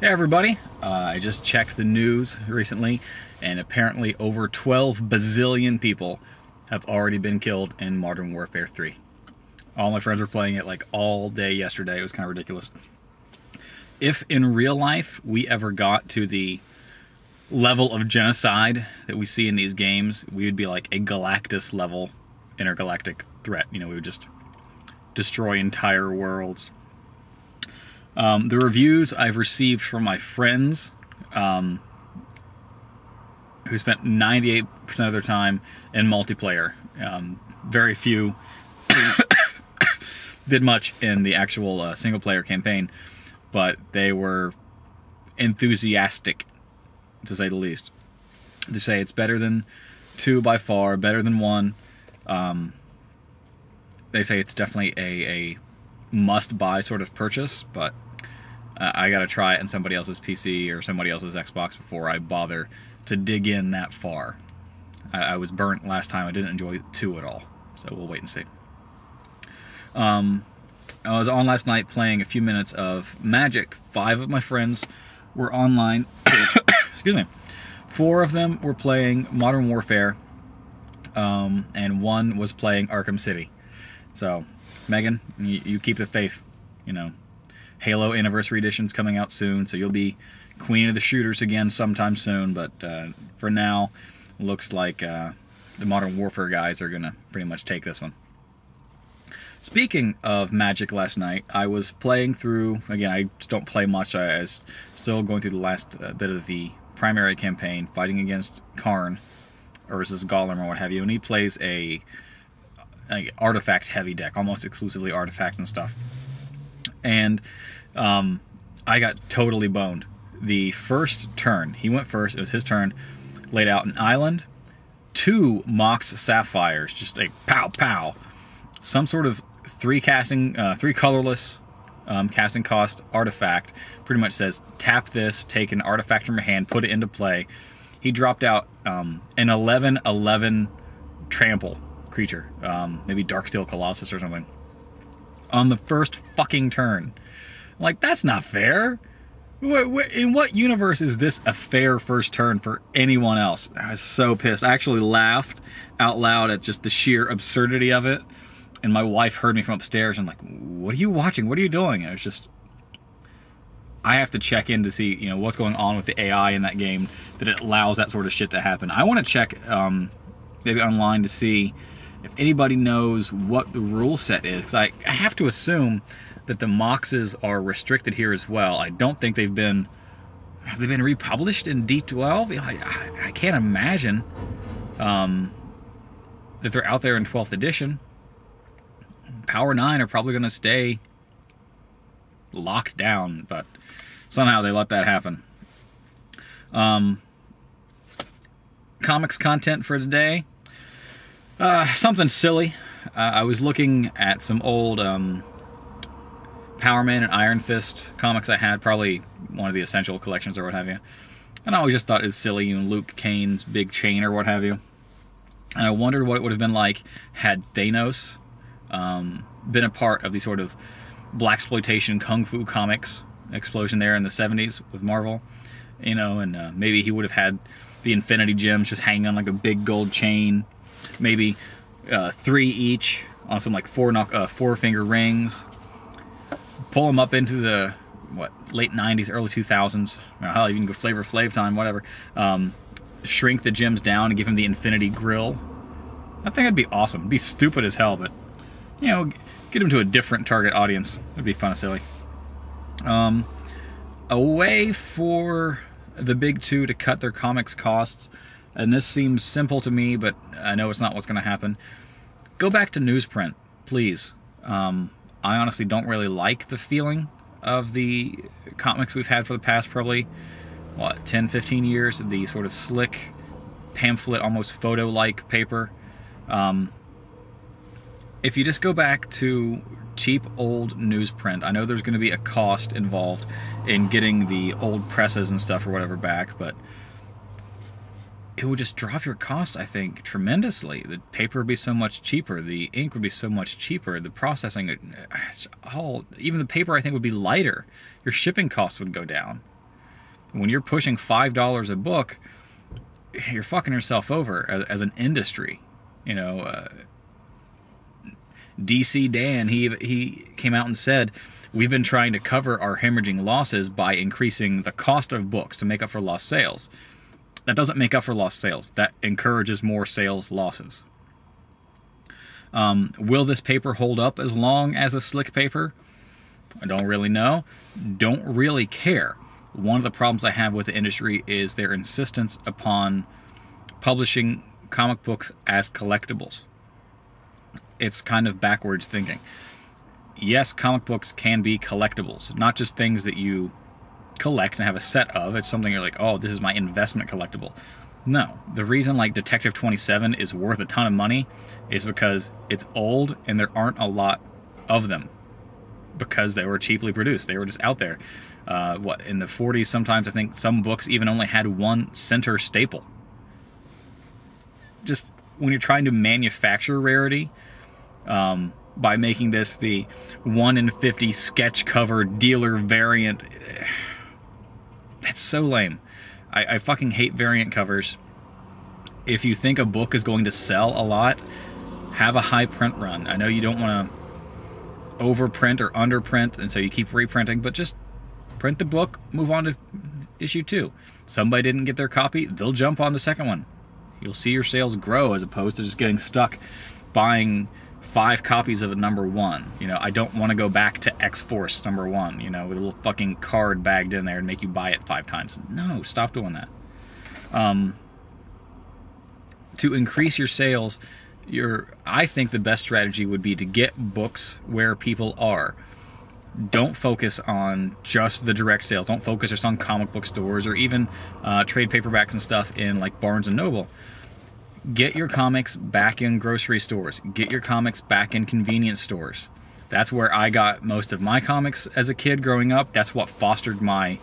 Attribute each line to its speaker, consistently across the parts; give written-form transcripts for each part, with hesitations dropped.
Speaker 1: Hey everybody, I just checked the news recently, and apparently over 12 bazillion people have already been killed in Modern Warfare 3. All my friends were playing it like all day yesterday. It was kind of ridiculous. If in real life we ever got to the level of genocide that we see in these games, we would be like a Galactus level intergalactic threat. You know, we would just destroy entire worlds. The reviews I've received from my friends, who spent 98% of their time in multiplayer. Very few did much in the actual single-player campaign, but they were enthusiastic, to say the least. They say it's better than 2 by far, better than 1. They say it's definitely a must-buy sort of purchase, but I gotta try it in somebody else's PC or somebody else's Xbox before I bother to dig in that far. I was burnt last time. I didn't enjoy 2 at all, so we'll wait and see. I was on last night playing a few minutes of Magic. 5 of my friends were online. Excuse me. 4 of them were playing Modern Warfare, and 1 was playing Arkham City. So, Megan, you keep the faith, you know. Halo Anniversary Edition's coming out soon, so you'll be Queen of the Shooters again sometime soon, but for now, looks like the Modern Warfare guys are going to pretty much take this one. Speaking of Magic last night, I was playing through, again, I just don't play much, I was still going through the last bit of the primary campaign, fighting against Karn, versus Golem or what have you, and he plays a artifact-heavy deck, almost exclusively artifacts and stuff. And I got totally boned. The first turn, he went first, it was his turn, laid out an island, 2 Mox Sapphires, just a pow-pow. Some sort of 3 colorless casting cost artifact, pretty much says, tap this, take an artifact from your hand, put it into play. He dropped out an 11/11 trample creature, maybe Darksteel Colossus or something, on the first fucking turn. Like, that's not fair. In what universe is this a fair first turn for anyone else? I was so pissed. I actually laughed out loud at just the sheer absurdity of it. And my wife heard me from upstairs and like, what are you watching? What are you doing? And it was just, I have to check in to see, you know, what's going on with the AI in that game that it allows that sort of shit to happen. I want to check maybe online to see if anybody knows what the rule set is, because I have to assume that the Moxes are restricted here as well. I don't think have they been republished in D12? I can't imagine that they're out there in 12th edition. Power 9 are probably going to stay locked down, but somehow they let that happen. Comics content for today. Something silly. I was looking at some old Power Man and Iron Fist comics I had, probably one of the Essential collections or what have you. And I always just thought it was silly, you know, Luke Kane's big chain or what have you. And I wondered what it would have been like had Thanos been a part of the sort of blaxploitation kung fu comics explosion there in the 70s with Marvel. You know, and maybe he would have had the Infinity Gems just hanging on like a big gold chain. Maybe 3 each on some like 4-finger rings. Pull them up into the late 90s, early 2000s. Hell, you can go Flavor Flav time, whatever. Shrink the gems down and give him the Infinity Grill. I think that'd be awesome. It'd be stupid as hell, but you know, get him to a different target audience. It'd be fun and silly. A way for the big 2 to cut their comics costs, and this seems simple to me, but I know it's not what's going to happen. Go back to newsprint, please. I honestly don't really like the feeling of the comics we've had for the past probably, 10, 15 years. The sort of slick, pamphlet, almost photo-like paper. If you just go back to cheap old newsprint, I know there's going to be a cost involved in getting the old presses and stuff or whatever back, but it would just drop your costs, I think, tremendously. The paper would be so much cheaper. The ink would be so much cheaper. The processing, even the paper, I think, would be lighter. Your shipping costs would go down. When you're pushing $5 a book, you're fucking yourself over as an industry. You know, DC Dan, he came out and said, we've been trying to cover our hemorrhaging losses by increasing the cost of books to make up for lost sales. That doesn't make up for lost sales. That encourages more sales losses. Will this paper hold up as long as a slick paper? I don't really know. Don't really care. One of the problems I have with the industry is their insistence upon publishing comic books as collectibles. It's kind of backwards thinking. Yes, comic books can be collectibles, not just things that you collect and have a set of. It's something you're like, oh, this is my investment collectible. No, the reason like Detective 27 is worth a ton of money is because it's old and there aren't a lot of them because they were cheaply produced. They were just out there. In the 40s, sometimes I think some books even only had one center staple. Just when you're trying to manufacture rarity, by making this the 1 in 50 sketch cover dealer variant, that's so lame. I fucking hate variant covers. If you think a book is going to sell a lot, have a high print run. I know you don't want to overprint or underprint, and so you keep reprinting, but just print the book, move on to issue 2. Somebody didn't get their copy, they'll jump on the second one. You'll see your sales grow as opposed to just getting stuck buying 5 copies of a number 1. You know, I don't want to go back to X-Force number 1, you know, with a little fucking card bagged in there and make you buy it 5 times. No, stop doing that. To increase your sales, I think the best strategy would be to get books where people are. Don't focus on just the direct sales. Don't focus just on comic book stores or even trade paperbacks and stuff in like Barnes & Noble. Get your comics back in grocery stores. Get your comics back in convenience stores. That's where I got most of my comics as a kid growing up. That's what fostered my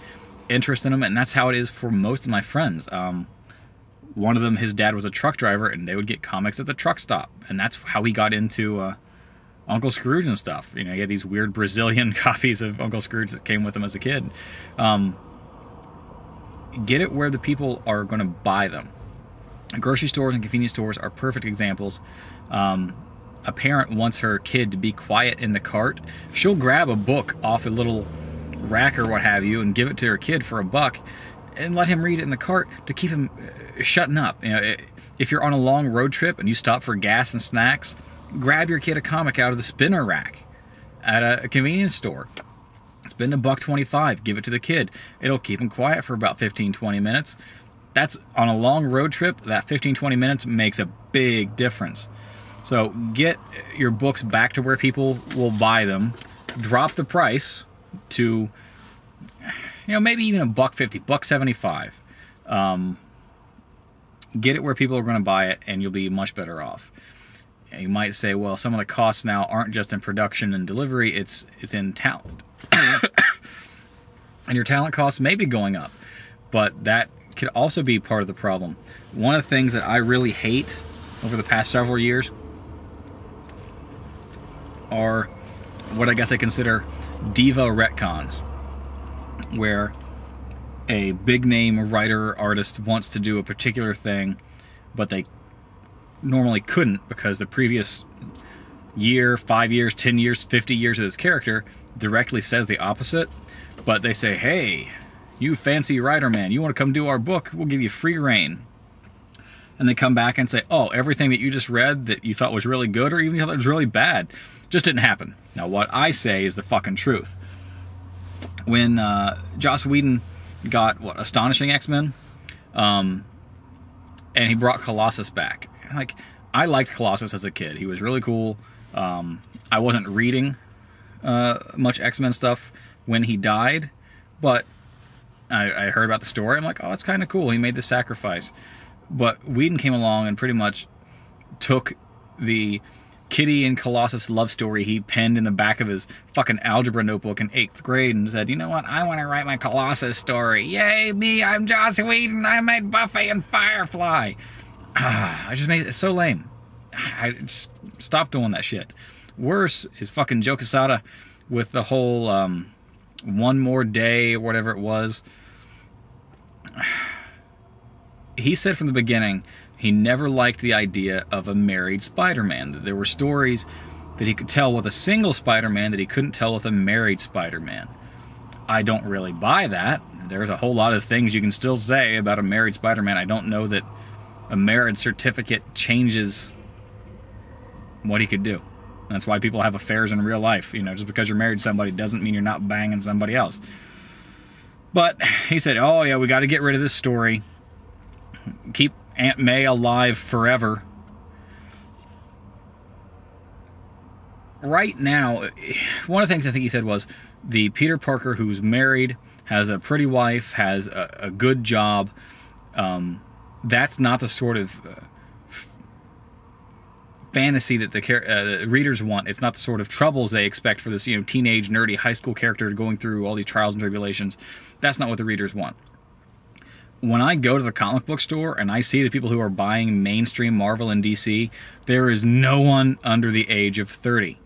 Speaker 1: interest in them, and that's how it is for most of my friends. One of them, his dad was a truck driver, and they would get comics at the truck stop, and that's how he got into Uncle Scrooge and stuff. You know, he had these weird Brazilian copies of Uncle Scrooge that came with him as a kid. Get it where the people are going to buy them. Grocery stores and convenience stores are perfect examples. A parent wants her kid to be quiet in the cart. She'll grab a book off the little rack or what have you and give it to her kid for $1 and let him read it in the cart to keep him shutting up. You know, if you're on a long road trip and you stop for gas and snacks, grab your kid a comic out of the spinner rack at a convenience store. Spend $1.25, give it to the kid. It'll keep him quiet for about 15-20 minutes. That's on a long road trip, that 15-20 minutes makes a big difference. So get your books back to where people will buy them. Drop the price to, you know, maybe even $1.50, $1.75. Get it where people are going to buy it, and you'll be much better off. And you might say, well, some of the costs now aren't just in production and delivery, it's in talent. And your talent costs may be going up, but that could also be part of the problem. One of the things that I really hate over the past several years are what I guess I consider diva retcons, where a big name writer or artist wants to do a particular thing, but they normally couldn't because the previous year, 5 years, 10 years, 50 years of this character directly says the opposite. But they say, hey, you fancy writer man, you want to come do our book? We'll give you free reign. And they come back and say, oh, everything that you just read that you thought was really good or even you thought was really bad just didn't happen. Now, what I say is the fucking truth. When Joss Whedon got, Astonishing X-Men, and he brought Colossus back. Like, I liked Colossus as a kid. He was really cool. I wasn't reading much X-Men stuff when he died, but I heard about the story. I'm like, oh, that's kind of cool. He made the sacrifice. But Whedon came along and pretty much took the Kitty and Colossus love story he penned in the back of his fucking algebra notebook in 8th grade and said, you know what, I want to write my Colossus story. Yay, me, I'm Joss Whedon. I made Buffy and Firefly. I just made it so lame. I just stopped doing that shit. Worse is fucking Joe Quesada with the whole One More Day or whatever it was. he said from the beginning he never liked the idea of a married Spider-Man. That there were stories that he could tell with a single Spider-Man that he couldn't tell with a married Spider-Man. I don't really buy that. There's a whole lot of things you can still say about a married Spider-Man. I don't know that a marriage certificate changes what he could do. That's why people have affairs in real life. You know, just because you're married to somebody doesn't mean you're not banging somebody else. But he said, oh yeah, we got to get rid of this story. Keep Aunt May alive forever. Right now, one of the things I think he said was the Peter Parker who's married, has a pretty wife, has a good job. That's not the sort of fantasy that the readers want. It's not the sort of troubles they expect for this, you know, teenage, nerdy high school character going through all these trials and tribulations. That's not what the readers want. When I go to the comic book store and I see the people who are buying mainstream Marvel and DC, there is no one under the age of 30.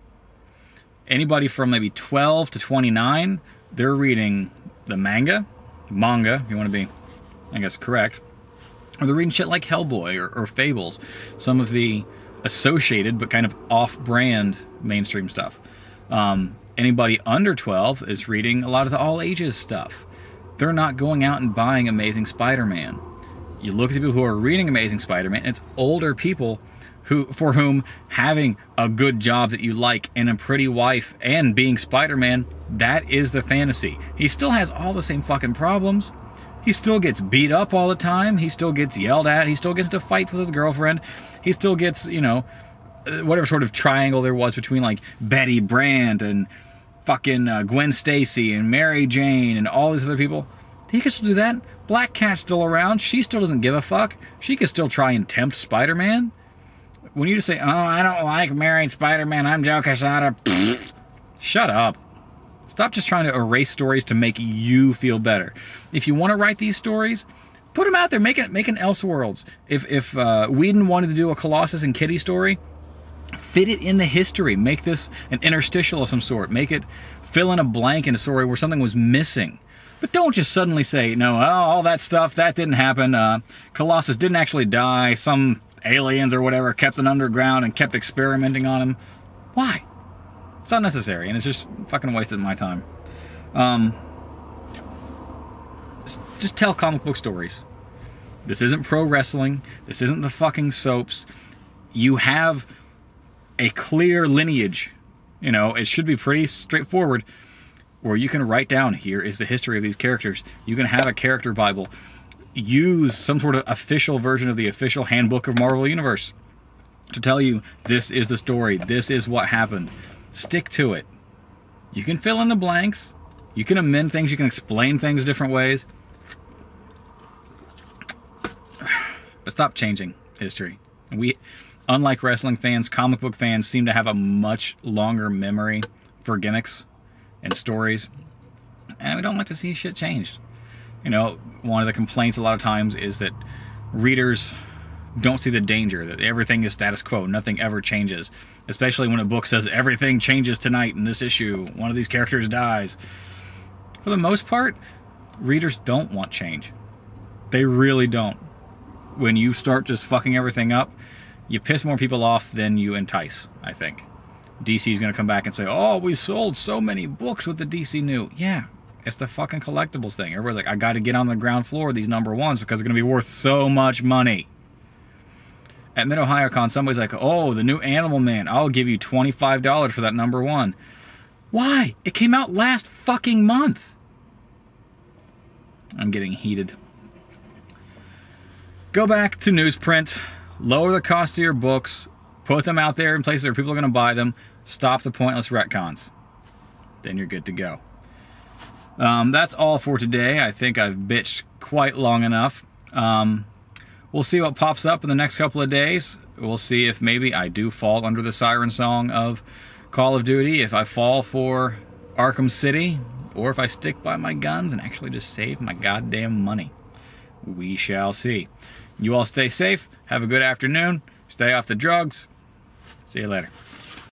Speaker 1: Anybody from maybe 12 to 29, they're reading the manga, if you want to be, I guess, correct, or they're reading shit like Hellboy or Fables, some of the associated but kind of off-brand mainstream stuff. Anybody under 12 is reading a lot of the all-ages stuff. They're not going out and buying Amazing Spider-Man. You look at the people who are reading Amazing Spider-Man, it's older people for whom having a good job that you like and a pretty wife and being Spider-Man, that is the fantasy. He still has all the same fucking problems. He still gets beat up all the time. He still gets yelled at. He still gets to fight with his girlfriend. He still gets, you know, whatever sort of triangle there was between like Betty Brant and fucking Gwen Stacy and Mary Jane and all these other people. He could still do that. Black Cat's still around. She still doesn't give a fuck. She could still try and tempt Spider-Man. When you just say, oh, I don't like married Spider-Man, I'm Joe Quesada. Shut up. Stop just trying to erase stories to make you feel better. If you want to write these stories, put them out there. Make an Elseworlds. If Whedon wanted to do a Colossus and Kitty story, fit it in the history. Make this an interstitial of some sort. Make it fill in a blank in a story where something was missing. But don't just suddenly say, no, all that stuff, that didn't happen. Colossus didn't actually die. Some aliens or whatever kept him underground and kept experimenting on him. Why? It's not necessary, and it's just fucking wasted my time. Just tell comic book stories. This isn't pro wrestling. This isn't the fucking soaps. You have a clear lineage. You know, it should be pretty straightforward, where you can write down, here is the history of these characters. You can have a character Bible. Use some sort of official version of the official handbook of Marvel Universe to tell you, this is the story, this is what happened. Stick to it. You can fill in the blanks. You can amend things. You can explain things different ways. But stop changing history. And unlike wrestling fans, comic book fans seem to have a much longer memory for gimmicks and stories. And we don't like to see shit changed. You know, one of the complaints a lot of times is that readers don't see the danger, that everything is status quo, nothing ever changes. Especially when a book says everything changes tonight in this issue, one of these characters dies. For the most part, readers don't want change. They really don't. When you start just fucking everything up, you piss more people off than you entice, I think. DC's going to come back and say, oh, we sold so many books with the DC New. Yeah, it's the fucking collectibles thing. Everybody's like, I got to get on the ground floor of these number ones because they're going to be worth so much money. At Mid-Ohio Con, somebody's like, oh, the new Animal Man, I'll give you $25 for that number one. Why? It came out last fucking month. I'm getting heated. Go back to newsprint. Lower the cost of your books. Put them out there in places where people are going to buy them. Stop the pointless retcons. Then you're good to go. That's all for today. I think I've bitched quite long enough. We'll see what pops up in the next couple of days. We'll see if maybe I do fall under the siren song of Call of Duty, if I fall for Arkham City, or if I stick by my guns and actually just save my goddamn money. We shall see. You all stay safe. Have a good afternoon. Stay off the drugs. See you later.